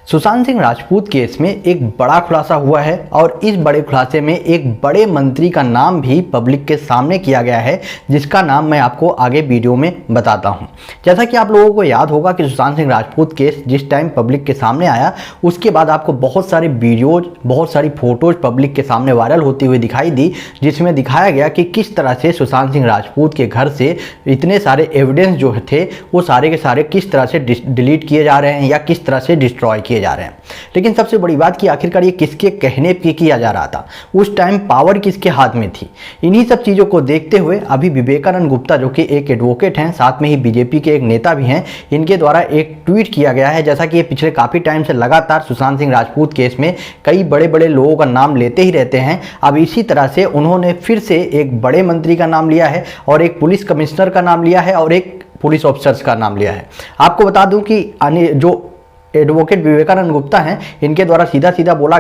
Sushant Singh Rajput case में एक बड़ा खुलासा हुआ है और इस बड़े खुलासे में एक बड़े मंत्री का नाम भी पब्लिक के सामने किया गया है, जिसका नाम मैं आपको आगे वीडियो में बताता हूं। जैसा कि आप लोगों को याद होगा कि सुशांत सिंह राजपूत केस जिस टाइम पब्लिक के सामने आया, उसके बाद आपको बहुत सारे वीडियोज, बहुत सारी फोटोज पब्लिक के सामने वायरल होती हुई दिखाई दी, जिसमें दिखाया गया कि किस तरह से सुशांत सिंह राजपूत के घर से इतने सारे एविडेंस जो थे वो सारे के सारे किस तरह से डिलीट किए जा रहे हैं या किस तरह से डिस्ट्रॉय किए जा रहे हैं। लेकिन सबसे बड़ी बात कि आखिरकार ये किसके कहने पे किया जा रहा था, उस टाइम पावर किसके हाथ में थी। इन्हीं सब चीज़ों को देखते हुए अभी विवेकानंद गुप्ता, जो कि एक एडवोकेट हैं, साथ में ही बीजेपी के एक नेता भी हैं, इनके द्वारा एक ट्वीट किया गया है। जैसा कि ये पिछले काफ़ी टाइम से लगातार सुशांत सिंह राजपूत केस में कई बड़े बड़े लोगों का नाम लेते ही रहते हैं, अब इसी तरह से उन्होंने फिर से एक बड़े मंत्री का नाम लिया है और एक पुलिस कमिश्नर का नाम लिया है और एक पुलिस ऑफिसर्स का नाम लिया है। आपको बता दूं कि जो एडवोकेट विवेकानंद गुप्ता हैं, इनके द्वारा सीधा सीधा बोला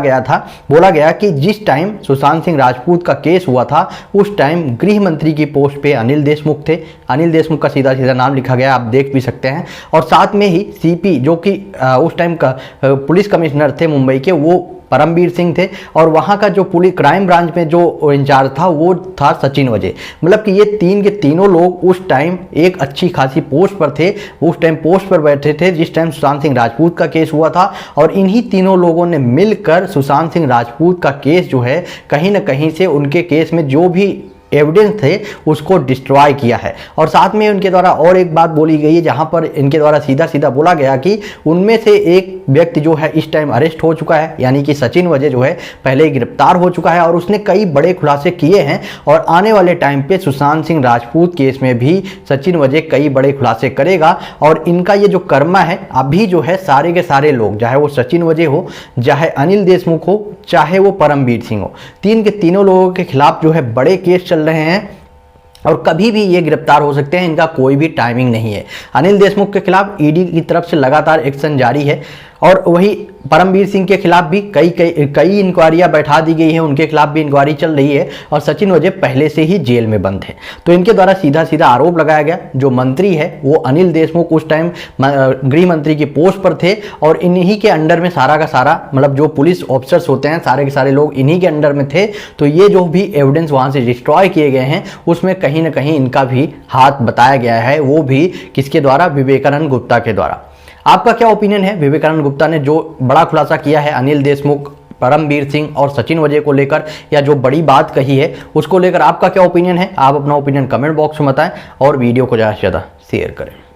गया कि जिस टाइम सुशांत सिंह राजपूत का केस हुआ था, उस टाइम गृह मंत्री की पोस्ट पे अनिल देशमुख थे। अनिल देशमुख का सीधा सीधा नाम लिखा गया, आप देख भी सकते हैं। और साथ में ही सीपी, जो कि उस टाइम का पुलिस कमिश्नर थे मुंबई के, वो परमबीर सिंह थे। और वहाँ का जो पुलिस क्राइम ब्रांच में जो इंचार्ज था वो था सचिन वजे। मतलब कि ये तीन के तीनों लोग उस टाइम एक अच्छी खासी पोस्ट पर थे, उस टाइम पोस्ट पर बैठे थे जिस टाइम सुशांत सिंह राजपूत का केस हुआ था। और इन्हीं तीनों लोगों ने मिलकर सुशांत सिंह राजपूत का केस जो है, कहीं ना कहीं से उनके केस में जो भी एविडेंस थे उसको डिस्ट्रॉय किया है। और साथ में उनके द्वारा और एक बात बोली गई है, जहां पर इनके द्वारा सीधा सीधा बोला गया कि उनमें से एक व्यक्ति जो है इस टाइम अरेस्ट हो चुका है, यानी कि सचिन वजे जो है पहले ही गिरफ्तार हो चुका है और उसने कई बड़े खुलासे किए हैं। और आने वाले टाइम पे सुशांत सिंह राजपूत केस में भी सचिन वजे कई बड़े खुलासे करेगा। और इनका ये जो कर्मा है, अभी जो है सारे के सारे लोग, चाहे वो सचिन वजे हो, चाहे अनिल देशमुख हो, चाहे वो परमबीर सिंह हो, तीन के तीनों लोगों के खिलाफ जो है बड़े केस चल रहे हैं और कभी भी ये गिरफ्तार हो सकते हैं। इनका कोई भी टाइमिंग नहीं है। अनिल देशमुख के खिलाफ ईडी की तरफ से लगातार एक्शन जारी है और वही परमबीर सिंह के खिलाफ भी कई इंक्वायरियां बैठा दी गई हैं, उनके खिलाफ भी इंक्वायरी चल रही है। और सचिन वजे पहले से ही जेल में बंद है। तो इनके द्वारा सीधा सीधा आरोप लगाया गया, जो मंत्री है वो अनिल देशमुख उस टाइम गृह मंत्री की पोस्ट पर थे और इन्हीं के अंडर में सारा का सारा, मतलब जो पुलिस ऑफिसर्स होते हैं सारे के सारे लोग इन्हीं के अंडर में थे। तो ये जो भी एविडेंस वहां से डिस्ट्रॉय किए गए हैं, उसमें कहीं ना कहीं इनका भी हाथ बताया गया है, वो भी किसके द्वारा, विवेकानंद गुप्ता के द्वारा। आपका क्या ओपिनियन है विवेकानंद गुप्ता ने जो बड़ा खुलासा किया है अनिल देशमुख, परमबीर सिंह और सचिन वजे को लेकर, या जो बड़ी बात कही है उसको लेकर आपका क्या ओपिनियन है? आप अपना ओपिनियन कमेंट बॉक्स में बताएं और वीडियो को ज़्यादा से ज़्यादा शेयर करें।